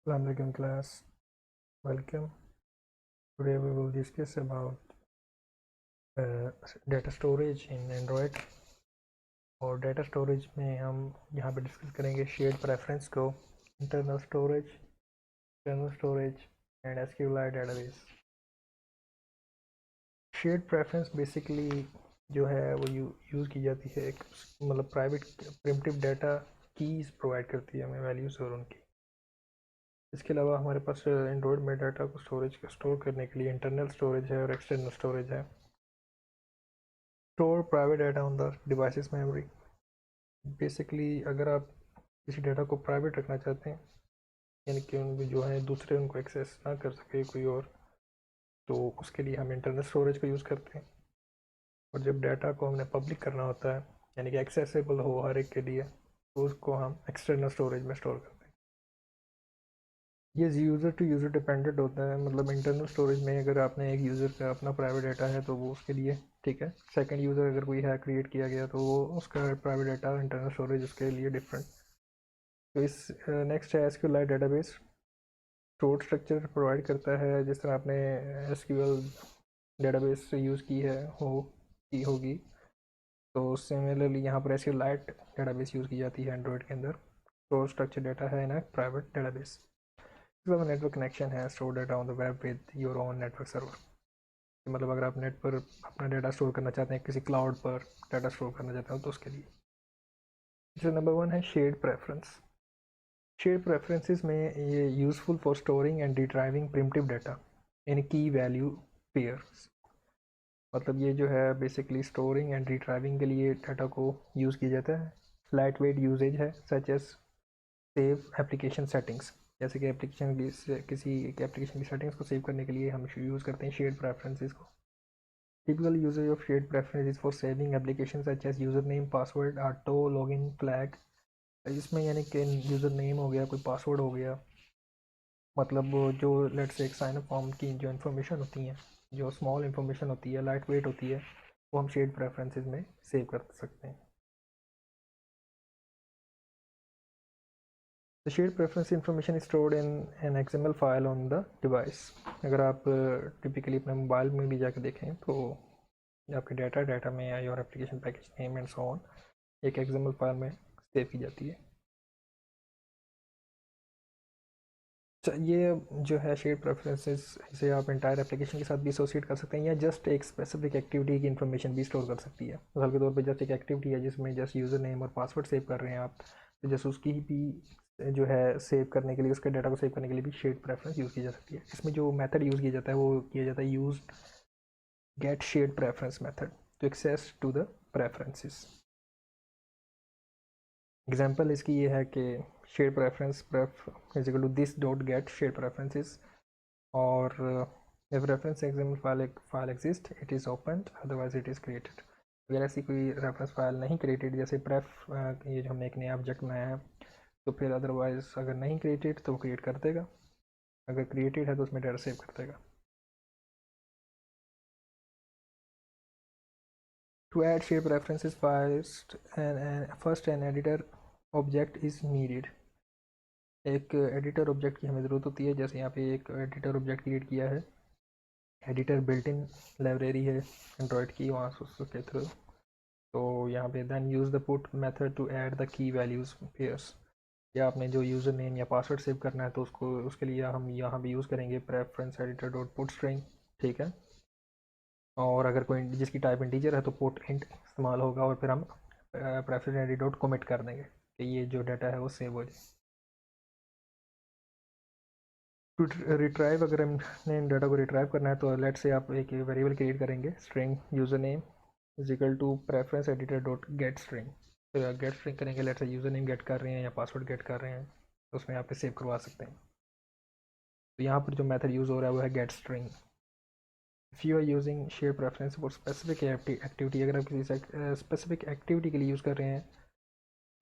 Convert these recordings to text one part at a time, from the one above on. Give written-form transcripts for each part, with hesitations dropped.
Assalamualaikum class, welcome. Today we will discuss about data storage in Android और data storage में हम यहाँ पे डिस्कस करेंगे shared preference को, internal storage, external storage and SQLite database. Shared preference basically जो है वो यूज़ की जाती है एक मतलब private primitive data keys provide करती है हमें values और उनकी। इसके अलावा हमारे पास एंड्रॉयड में डाटा को स्टोर करने के लिए इंटरनल स्टोरेज है और एक्सटर्नल स्टोरेज है। Store private data on the devices memory. Basically अगर आप किसी डाटा को प्राइवेट रखना चाहते हैं यानी कि उनको जो है दूसरे उनको एक्सेस ना कर सके कोई और, तो उसके लिए हम इंटरनल स्टोरेज का यूज़ करते हैं। और जब डाटा को हमने पब्लिक करना होता है यानी कि एक्सेसिबल हो हर एक के लिए, तो उसको हम एक्सटर्नल स्टोरेज में स्टोर करते हैं। ये यूज़र टू यूज़र डिपेंडेंट होता है, मतलब इंटरनल स्टोरेज में अगर आपने एक यूज़र का अपना प्राइवेट डाटा है तो वो उसके लिए ठीक है। सेकंड यूज़र अगर कोई है क्रिएट किया गया तो वो उसका प्राइवेट डाटा इंटरनल स्टोरेज उसके लिए डिफरेंट। तो इस नेक्स्ट है SQL database. Store structure provide करता है जिस तरह आपने एसक्यूएल डेटाबेस यूज़ की होगी, तो सिमिलरली यहाँ पर एसक्यूएल डेटाबेस यूज़ की जाती है एंड्रॉयड के अंदर। स्टोर स्ट्रक्चर डाटा है ना प्राइवेट डेटाबेस। नेटवर्क कनेक्शन है store data on the web with your own network server. मतलब अगर आप नेट पर अपना डाटा स्टोर करना चाहते हैं, किसी क्लाउड पर डाटा स्टोर करना चाहते हो तो उसके लिए। जो नंबर 1 है शेयर्ड प्रेफरेंस। शेयर्ड प्रेफरेंसेस में ये useful for storing and retrieving primitive data in की वैल्यू पेयर्स। मतलब ये जो है बेसिकली स्टोरिंग एंड रिट्राइविंग के लिए डाटा को यूज़ किया जाता है। लाइट वेट यूजेज है such as save application settings, जैसे कि एप्लीकेशन की किसी एप्लीकेशन की सेटिंग्स को सेव करने के लिए हम यूज़ करते हैं शेयर्ड प्रेफरेंसेस को। Typical usage of shared preferences for saving application such as user name, password, auto login flag. इसमें यानी कि यूज़र नेम हो गया, कोई पासवर्ड हो गया, मतलब जो लेट्स से एक साइन अप फॉर्म की जो इन्फॉर्मेशन होती हैं, जो स्मॉल इन्फॉर्मेशन होती है, लाइट वेट होती है, वो हम शेयर्ड प्रेफरेंसेस में सेव कर सकते हैं। The shared preference information is stored in an XML file on the device. अगर आप टिपिकली अपने मोबाइल में भी जाकर देखें तो आपके डाटा में या your application package name and so on एक XML फाइल में सेव की जाती है। ये जो है शेयर्ड प्रेफरेंसेस, इसे आप इंटायर एप्लीकेशन के साथ भी एसोसिएट कर सकते हैं या जस्ट एक स्पेसिफिक एक्टिविटी की इन्फॉर्मेशन भी स्टोर कर सकती है। मिसाल के तौर पे जस्ट एक एक्टिविटी है जिसमें जस्ट यूज़र नेम और पासवर्ड सेव कर रहे हैं आप, तो जस्ट उसकी भी जो है सेव करने के लिए, उसके डाटा को सेव करने के लिए भी शेयर्ड प्रेफरेंस यूज़ की जा सकती है। इसमें जो मेथड यूज़ किया जाता है वो किया जाता है use get shared preference method to access to the preferences. Example इसकी ये है कि share preference is equal to this dot get share preferences, और if reference example file exist it is opened otherwise it is created। अगर ऐसी कोई reference file नहीं created, जैसे प्रेफ ये जो हमने एक नया ऑब्जेक्ट बनाया है, तो फिर अदरवाइज अगर नहीं क्रिएटेड तो वो क्रिएट कर देगा, अगर क्रिएटेड है तो उसमें डाटा सेव कर देगा। To add share preferences first an editor object is needed. एक एडिटर ऑब्जेक्ट की हमें ज़रूरत होती है। जैसे यहाँ पे एक एडिटर ऑब्जेक्ट क्रिएट किया है, एडिटर बिल्ट इन लाइब्रेरी है एंड्रॉयड की, वहाँ से उसके थ्रू। तो यहाँ पे then use the put method to add the key values pairs, या आपने जो यूज़र नेम या पासवर्ड सेव करना है तो उसको उसके लिए हम यहाँ भी यूज़ करेंगे preference editor dot put string, ठीक है। और अगर कोई जिसकी टाइप इंटीजर है तो पुट इंट इस्तेमाल होगा, और फिर हम प्रेफरेंस एडिटर डॉट कमिट कर देंगे कि ये जो डाटा है वो सेव हो जाए। टू रिट्राइव, अगर हमने डाटा को रिट्राइव करना है तो लेट से आप एक वेरिएबल क्रिएट करेंगे string user name is equal to preference editor dot get string. तो गेट स्ट्रिंग करेंगे, let's say user name get कर रहे हैं या पासवर्ड गेट कर रहे हैं, तो उसमें आप सेव करवा सकते हैं। तो यहाँ पर जो मेथड यूज़ हो रहा है वो है get string. If you are using share preference for specific activity, अगर आप किसी स्पेसिफिक एक्टिविटी के लिए यूज़ कर रहे हैं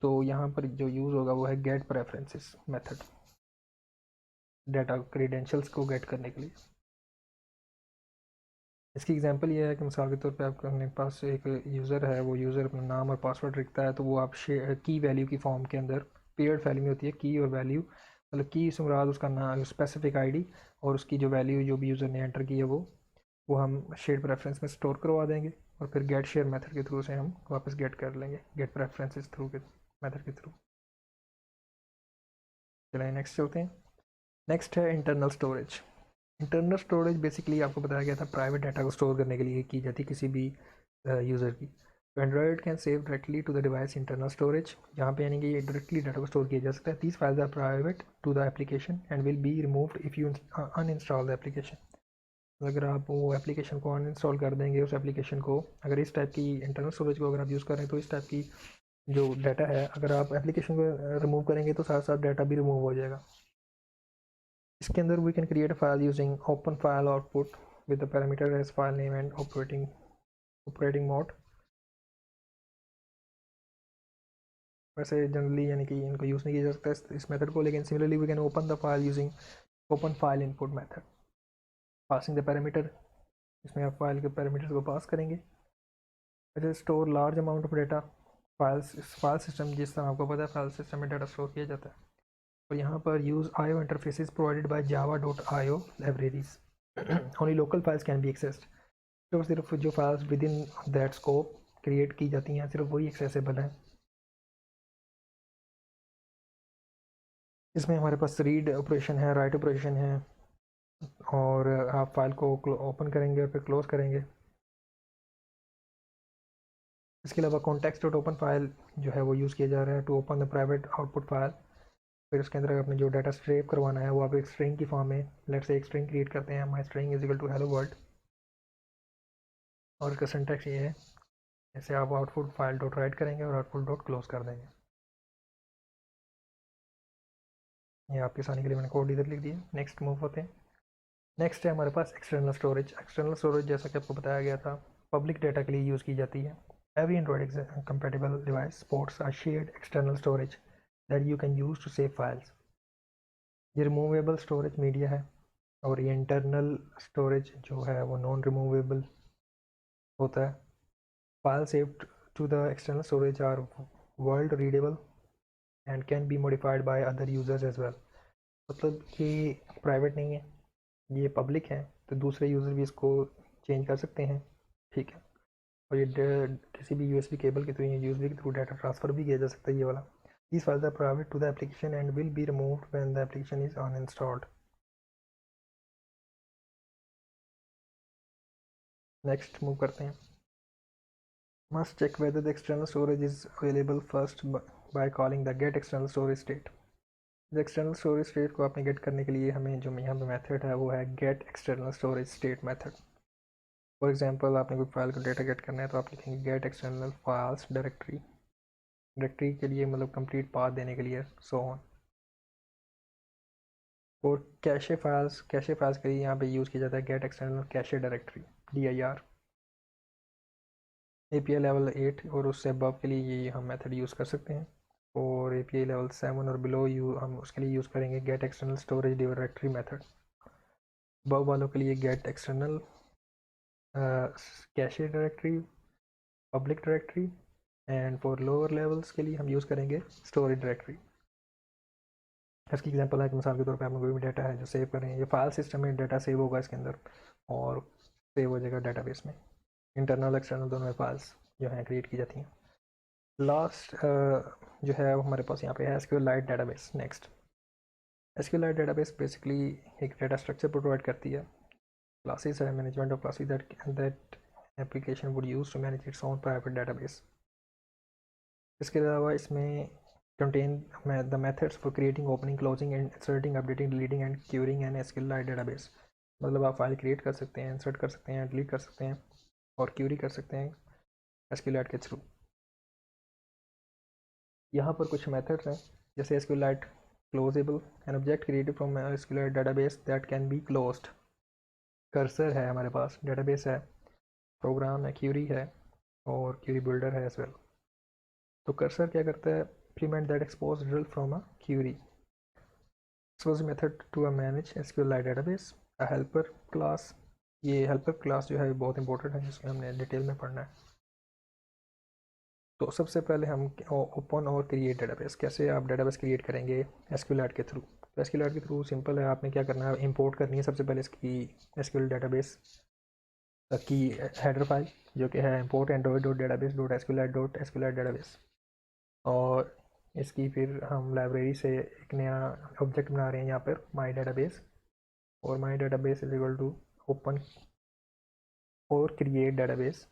तो यहाँ पर जो यूज़ होगा वो है get preferences method, data credentials को गेट करने के लिए। इसकी एग्जांपल ये है कि मिसाल के तौर पे आपके अपने पास एक यूज़र है, वो यूज़र अपना नाम और पासवर्ड रखता है, तो वो आप की वैल्यू की फॉर्म के अंदर पेयर्ड वैल्यू में होती है की और वैल्यू, मतलब की से मुराद उसका नाम, स्पेसिफिक आईडी, और उसकी जो वैल्यू जो भी यूज़र ने एंटर की है वो हम शेयर प्रेफरेंस में स्टोर करवा देंगे, और फिर गेट शेयर मेथड के थ्रू से हम वापस गेट कर लेंगे, गेट प्रेफरेंसेस थ्रू के मेथड के थ्रू। चलिए नेक्स्ट चलते हैं। नेक्स्ट है internal storage. Internal storage basically आपको बताया गया था प्राइवेट डाटा को स्टोर करने के लिए की जाती है किसी भी यूज़र की। तो Android can save directly to the device internal storage, जहाँ पे यानी कि ये डायरेक्टली डाटा को स्टोर किया जा सकता है। These files are private to the application and will be removed if you uninstall the application. अगर आप वो एप्लीकेशन को अनइंस्टॉल कर देंगे, उस एप्लीकेशन को, अगर इस टाइप की इंटरनल स्टोरेज को अगर आप यूज़ कर रहे हैं, तो इस टाइप की जो डाटा है, अगर आप एप्लीकेशन को रिमूव करेंगे तो साथ साथ डाटा भी रिमूव हो जाएगा। इसके अंदर we can create a file using open file output with the parameter as file name and operating mode. वैसे जनरली यानी कि इनको यूज़ नहीं किया जा सकता इस मेथड को, लेकिन similarly we can open the file using open file input method passing the parameter. इसमें आप फाइल के पैरामीटर्स को पास करेंगे। वैसे store large amount of data files, file system जिस तरह आपको पता है फाइल सिस्टम में डाटा स्टोर किया जाता है। और यहाँ पर use IO interfaces provided by java.io libraries only local files can be accessed. तो सिर्फ जो files with in that scope create की जाती हैं सिर्फ वही एक्सेसिबल हैं। इसमें हमारे पास रीड ऑपरेशन है, राइट ऑपरेशन है, और आप फाइल को ओपन करेंगे और फिर क्लोज करेंगे। इसके अलावा कॉन्टेक्स्ट डॉट ओपन फाइल जो है वो यूज़ किया जा रहा है to open the private output file. फिर उसके अंदर आपने जो डाटा सेव करवाना है वो आप एक स्ट्रिंग की फॉर्म में, लेट से एक स्ट्रिंग क्रिएट करते हैं, my string is equal to hello world, और इसका सिंटैक्स ये है, जैसे आप आउटपुट फाइल डॉट राइट करेंगे और आउटपुट डॉट क्लोज कर देंगे। ये आपके आसानी के लिए मैंने कोड इधर लिख दिया। नेक्स्ट मूव होते हैं। नेक्स्ट है हमारे पास एक्सटर्नल स्टोरेज। एक्सटर्नल स्टोरेज जैसा कि आपको बताया गया था पब्लिक डाटा के लिए यूज़ की जाती है। Every Android compatible device supports a shared external storage that you can use to save files. ये रिमूवेबल स्टोरेज मीडिया है, और ये इंटरनल स्टोरेज जो है वो नॉन रिमूवेबल होता है। File saved to the external storage are world readable and can be modified by other users as well. मतलब ये प्राइवेट नहीं है, ये पब्लिक है, तो दूसरे यूज़र भी इसको चेंज कर सकते हैं, ठीक है। और ये किसी भी USB केबल के थ्रू या USB के थ्रू डाटा ट्रांसफ़र भी किया जा सकता है ये वाला। These files are private to the application and will be removed when the application is uninstalled. Next move करते हैं। Must check whether the external storage is available first by calling the get external storage state. The external storage state को आपने get करने के लिए हमें जो यहाँ पे मेथड है वो है get external storage state method। For example आपने कोई फाइल का डेटा गेट करना है तो आप लिखेंगे gate external files directory, directory के लिए मतलब कंप्लीट पाथ देने के लिए सो ऑन। और कैशे फाइल्स के लिए यहाँ पे यूज़ किया जाता है gate external cache directory DIR। API level 8 और उससे अबव के लिए ये हम मेथड यूज़ कर सकते हैं, और API लेवल 7 और बिलो हम उसके लिए यूज़ करेंगे gate external storage directory method. Above वालों के लिए gate external cache directory, public directory, and for lower levels के लिए हम यूज़ करेंगे स्टोरेज डायरेक्टरी। इसकी एग्जांपल है कि मिसाल के तौर पे आपने कोई भी डाटा है जो सेव करें, ये फाइल सिस्टम में डाटा सेव होगा इसके अंदर और सेव हो जाएगा डाटाबेस में। इंटरनल एक्सटर्नल दोनों फाइल्स जो हैं क्रिएट की जाती हैं। लास्ट जो है वो हमारे पास यहाँ पे है SQLite database. Next SQLite database basically एक डाटा स्ट्रक्चर प्रोवाइड करती है, क्लासेस है, management of classes that application would use to manage its own private database. इसके अलावा इसमें contain the methods for creating, opening, closing and inserting, updating, deleting and querying an SQLite database। मतलब आप file create कर सकते हैं, insert कर सकते हैं, डिलीट कर सकते हैं और क्यूरी कर सकते हैं SQLite के थ्रू। यहाँ पर कुछ मेथड्स हैं जैसे SQLite closable, an object created from a SQLite database that can be closed। Cursor है हमारे पास, डेटाबेस है, प्रोग्राम है, क्यूरी है और क्यूरी बिल्डर है एज वेल। तो कर्सर क्या करता है, implement that expose result from a query। expose method to a manage SQLite database। a helper class, ये helper class जो है बहुत इंपॉर्टेंट है जिसमें हमने डिटेल में पढ़ना है। तो सबसे पहले हम ओपन और क्रिएट डेटाबेस, कैसे आप डेटाबेस क्रिएट करेंगे SQLite के थ्रू। तो SQLite के थ्रू सिंपल है, आपने क्या करना है, इंपोर्ट करनी है सबसे पहले इसकी SQL डेटाबेस की हेडर फाइल जो कि है import android.database.sqlite डेटाबेस, और इसकी फिर हम लाइब्रेरी से एक नया ऑब्जेक्ट बना रहे हैं यहाँ पर माई डेटाबेस, और my database is equal to open और क्रिएट डेटाबेस।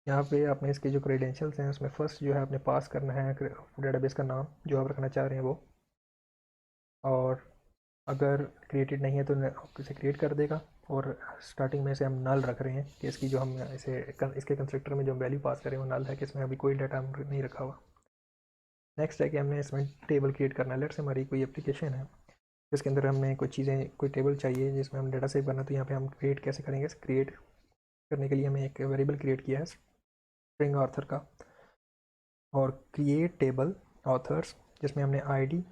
यहाँ पे आपने इसके जो क्रेडेंशियल्स हैं उसमें फर्स्ट जो है आपने पास करना है डेटाबेस का नाम जो आप रखना चाह रहे हैं वो, और अगर क्रिएटेड नहीं है तो इसे क्रिएट कर देगा, और स्टार्टिंग में से हम नल रख रहे हैं कि इसकी जो हम इसके कंस्ट्रक्टर में जो हम वैल्यू पास करें वो नल है, कि इसमें अभी कोई डाटा नहीं रखा हुआ। नेक्स्ट है कि हमने इसमें टेबल क्रिएट करना है। लेट्स से हमारी कोई एप्लीकेशन है जिसके अंदर हमें कोई चीज़ें, कोई टेबल चाहिए जिसमें हम डाटा सेव करना है, तो यहाँ पे हम क्रिएट कैसे करेंगे। क्रिएट करने के लिए हमें एक वेरिएबल क्रिएट किया है स्ट्रिंग ऑथर का, और क्रिएट टेबल ऑथर्स जिसमें हमने आईडी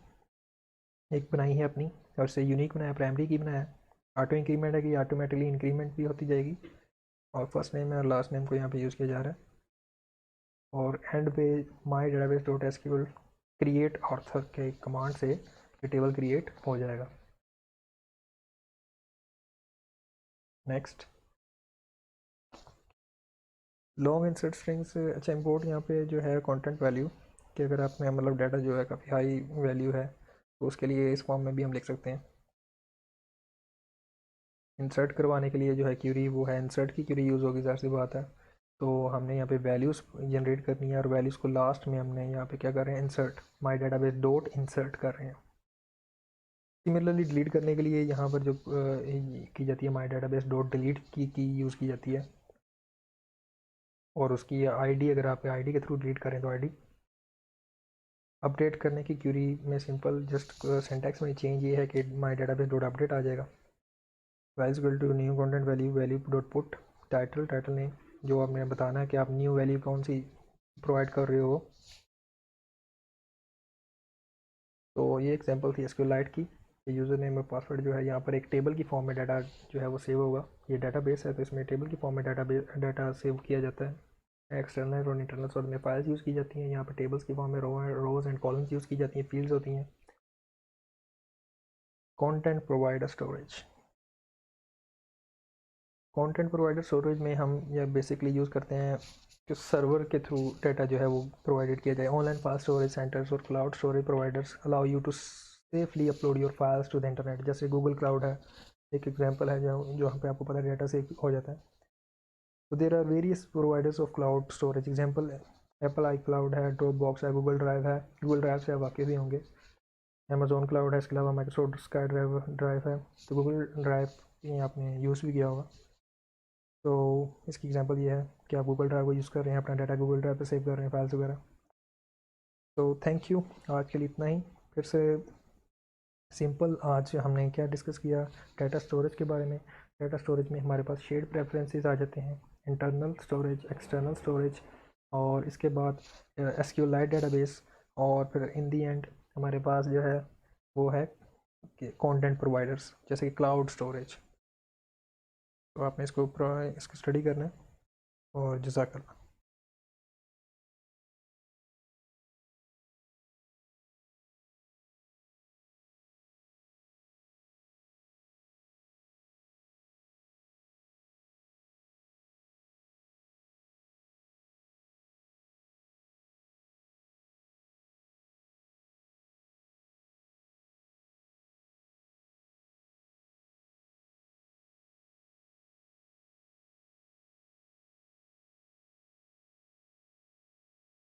एक बनाई है अपनी, और उससे यूनिक बनाया, प्राइमरी की बनाया। ऑटो इंक्रीमेंट है कि ऑटोमेटिकली इंक्रीमेंट भी होती जाएगी, और फर्स्ट नेम है और लास्ट नेम को यहाँ पे यूज़ किया जा रहा है, और एंड पे my database dot SQL create author के कमांड से ये टेबल क्रिएट हो जाएगा। Next long insert strings. अच्छा, इंपोर्ट यहाँ पे जो है कंटेंट वैल्यू, कि अगर आपने मतलब डाटा जो है काफ़ी हाई वैल्यू है तो उसके लिए इस फॉर्म में भी हम लिख सकते हैं। इंसर्ट करवाने के लिए जो है क्यूरी वो है इंसर्ट की क्यूरी यूज़ होगी, ज़ाहिर सी बात है। तो हमने यहाँ पे वैल्यूज़ जनरेट करनी है, और वैल्यूज़ को लास्ट में हमने यहाँ पे क्या कर रहे हैं, इंसर्ट माई डेटाबेस डॉट इंसर्ट कर रहे हैं। सिमिलरली डिलीट करने के लिए यहाँ पर जो की जाती है माई डेटाबेस डॉट डिलीट की यूज़ की जाती है, और उसकी आईडी अगर आप आईडी के थ्रू डिलीट करें तो आईडी। अपडेट करने की क्यूरी में सिंपल जस्ट सिंटैक्स में चेंज ये है कि माई डेटाबेस डॉट अपडेट आ जाएगा। Value equal to new content value value dot put title name, जो आपने बताना है कि आप न्यू वैल्यू कौन सी प्रोवाइड कर रहे हो। तो ये एग्जांपल थी SQLite की। यूज़र नेम और पासवर्ड जो है यहाँ पर एक टेबल की फॉर्म में डाटा जो है वो सेव होगा। ये डाटाबेस है तो इसमें टेबल की फॉर्म में डाटा सेव किया जाता है। एक्सटर्नल और इंटरनल सोर्स में फाइल्स यूज़ की जाती हैं, यहाँ पर टेबल्स की फॉर्म में रोज एंड कॉलम्स यूज़ की जाती हैं, फील्ड्स होती हैं। Content provider storage. Content provider storage में हम यह बेसिकली यूज़ करते हैं कि सर्वर के थ्रू डाटा जो है वो प्रोवाइडेड किया जाए। ऑनलाइन फाइल स्टोरेज सेंटर्स और cloud storage providers allow you to safely upload your files to the internet. जैसे गूगल क्लाउड है एक एग्जांपल है जो यहाँ पे आपको पता है डाटा सेव हो जाता है। तो there are various providers of cloud storage, example Apple iCloud है, ड्रॉप बॉक्स है, गूगल ड्राइव है। गूगल ड्राइव से आप वाकिफ़ भी होंगे। अमेजोन क्लाउड है, इसके अलावा माइक्रोसॉफ्ट स्काई ड्राइव है। तो गूगल ड्राइव ये आपने यूज़ भी किया होगा। तो इसकी एग्जांपल ये है कि आप गूगल ड्राइव को यूज़ कर रहे हैं, अपना डाटा गूगल ड्राइव पे सेव कर रहे हैं, फाइल्स वगैरह। तो थैंक यू, आज के लिए इतना ही। फिर से सिंपल आज हमने क्या डिस्कस किया, डाटा स्टोरेज के बारे में। डाटा स्टोरेज में हमारे पास शेड प्रेफरेंसेस आ जाते हैं, इंटरनल स्टोरेज, एक्सटर्नल स्टोरेज, और इसके बाद SQLite डेटाबेस, और फिर इन दी एंड हमारे पास जो है वो है कि कंटेंट प्रोवाइडर्स जैसे कि क्लाउड स्टोरेज। तो आपने इसको स्टडी करना है, और जज़ाकल्लाह।